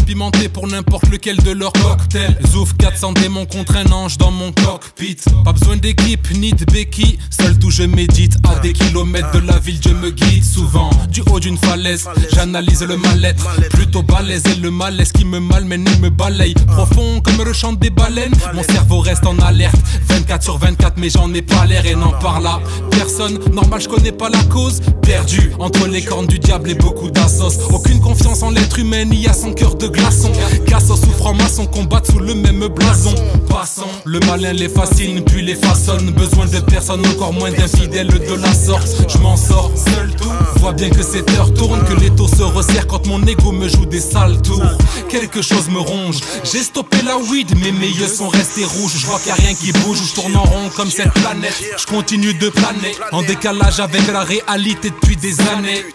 Pimenté pour n'importe lequel de leurs cocktails. Zouf 400 démons contre un ange dans mon cockpit. Pas besoin d'équipe ni de béquille, seul tout je médite. À des kilomètres de la ville je me guide. Souvent du haut d'une falaise, j'analyse le mal-être. Plutôt balèze et le malaise qui me malmène et me balaye. Profond comme le chant des baleines, mon cerveau reste en alerte 24/24 mais j'en ai pas l'air et n'en parle à personne. Normal je connais pas la cause. Perdu entre les cornes du diable et beaucoup d'assos. Aucune confiance en l'être humain ni à son cœur de glaçon. Cassos ou franc-maçon combattent sous le même blason. Passons, le malin les fascine puis les façonne. Besoin de personne, encore moins d'infidèles de la sorte. Je m'en sors seul tout. Vois bien que cette heure tourne, que les taux se resserrent quand mon ego me joue des sales tours. Quelque chose me ronge, j'ai stoppé la weed, mais mes yeux sont restés rouges. Je vois qu'il n'y a rien qui bouge, je tourne en rond comme cette planète. Je continue de planer, en décalage avec la réalité depuis des années.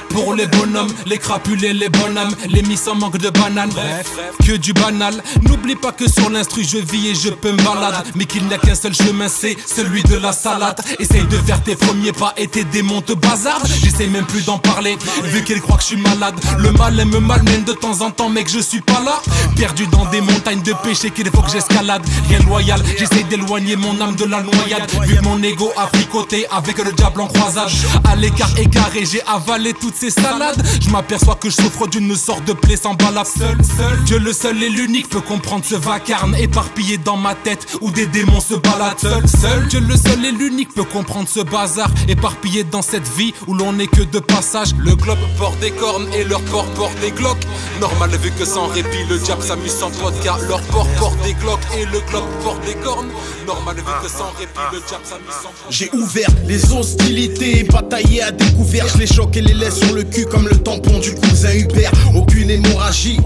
Pour les bonhommes, les crapules et les bonhommes, les miss en manque de bananes. Bref, que du banal. N'oublie pas que sur l'instru je vis et je peux me balade, mais qu'il n'y a qu'un seul chemin, c'est celui de la salade. Essaye de faire tes premiers pas et tes démons te bazardent. J'essaye même plus d'en parler, vu qu'elle croit que je suis malade. Le malin me malmène de temps en temps, mec, je suis pas là. Perdu dans des montagnes de péché qu'il faut que j'escalade. Rien de loyal, j'essaye d'éloigner mon âme de la noyade. Vu que mon ego a fricoté avec le diable en croisade. À l'écart écaré, j'ai avalé toutes ces salades. Je m'aperçois que je souffre d'une sorte de plaie sans balade. Seul, Dieu le seul et l'unique peut comprendre ce vacarme éparpillé dans ma tête où des démons se baladent. Seul, Dieu le seul et l'unique peut comprendre ce bazar éparpillé dans cette vie où l'on n'est que de passage. Le globe porte des cornes et leur port porte des glocks. Normal vu que sans répit le diable s'amuse sans podcast. Leur port porte des glocks et le globe porte des cornes. Normal vu que sans répit le diable s'amuse sans podcast. J'ai ouvert les hostilités, bataillé à découvert. Je les choque et les laisse sur le cul comme le tampon du cousin Hubert. Aucune hémorragie,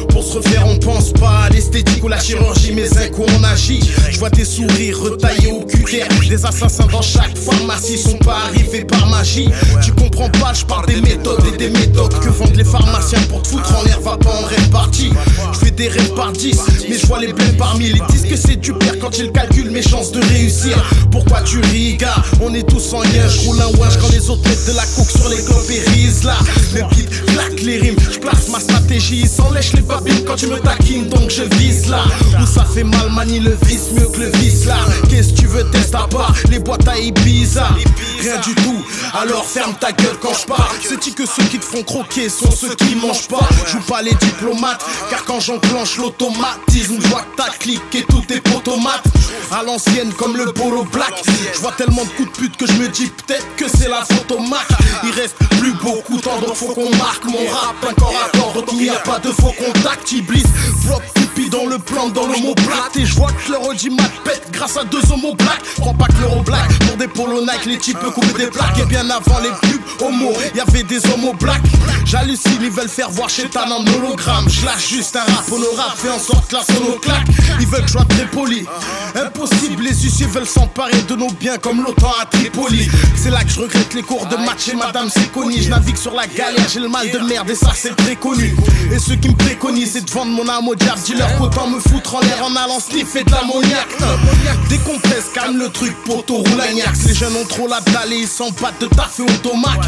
pour se refaire on pense pas à l'esthétique ou la chirurgie, mais un coup on agit. Je vois tes sourires retaillés au cutter. Des assassins dans chaque pharmacie sont pas arrivés par magie. Tu comprends pas, je parle des méthodes et des méthodes que vendent les pharmaciens pour te foutre en l'air, va pas en répartie. Je fais des rêves par 10, mais je vois les blèmes par 1000. Ils disent que c'est du père quand ils calculent mes chances de réussir. Pourquoi tu ris, gars? On est tous en lien. Je roule un wesh quand les autres mettent de la coke sur les globes et risent là. Mes petites claques les rimes, je place ma stratégie. Sans lèche les babines quand tu me taquines, donc je vise là. Où ça fait mal, manie le vice mieux que le vice là. Qu'est-ce que tu veux, teste à part les boîtes à Ibiza. Rien du tout, alors ferme ta gueule quand je parle. Sais-tu que ceux qui te font croquer sont ceux qui mangent pas? Joue pas les diplomates, car quand j'enclenche l'automatisme, je vois que t'as cliqué tous tes potomates. À l'ancienne comme le polo black. Je vois tellement de coups de pute que je me dis peut-être que c'est la photo Mac. Il reste plus beaucoup de temps donc faut qu'on marque mon rap un corps à corps, donc il n'y a pas de faux contact. Iblis, bloc pipi dans le plan, dans l'homoplate. Et je vois que leur audimat pète grâce à deux homos black. Prends pas que l'euro black pour des polos Nike, les types coupent des plaques. Et bien avant les pubs homo, y'avait des homos black. J'hallucine, ils veulent faire voir Chétan en hologramme. Je lâche juste un rap honorable, fais en sorte que la sono claque. Ils veulent que je sois très poli. Impossible, les huissiers veulent s'emparer de nos biens comme l'OTAN à Tripoli. C'est là que je regrette les cours de match et Madame Séconi. Je navigue sur la galère, j'ai le mal de merde et ça c'est très connu. Et ceux qui me préconisent c'est de vendre mon âme au diable. Dis-leur qu'autant me foutre en l'air en allant sniffer de l'ammoniac. Décompresse, calme le truc, poteau roule un Ajax. Les jeunes ont trop la dalle et ils s'empâtent de taffer au tomac.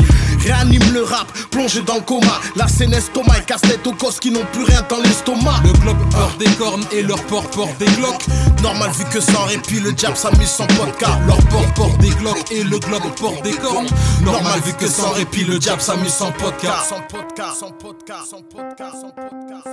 Réanime le rap, plongé dans le coma. La scène estomac et casse-tête aux cosses qui n'ont plus rien dans l'estomac. Le globe porte des cornes et leur port porte des glocks. Normal vu que sans répit le diable s'amuse sans podcast. Leur port porte des glocks et le globe porte des cornes. Normal vu que sans répit le diable s'amuse sans podcast. Sans podcast, sans podcast, sans podcast, sans podcast.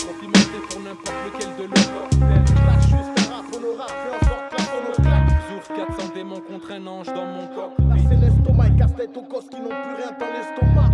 Complimenté pour n'importe lequel de leurs Clash juste un rap honorable, fais en sorte que la sono claque. Zouf 400 démons contre un ange dans mon corps. La scène estomac et casse-tête aux cosses qui n'ont plus rien dans l'estomac.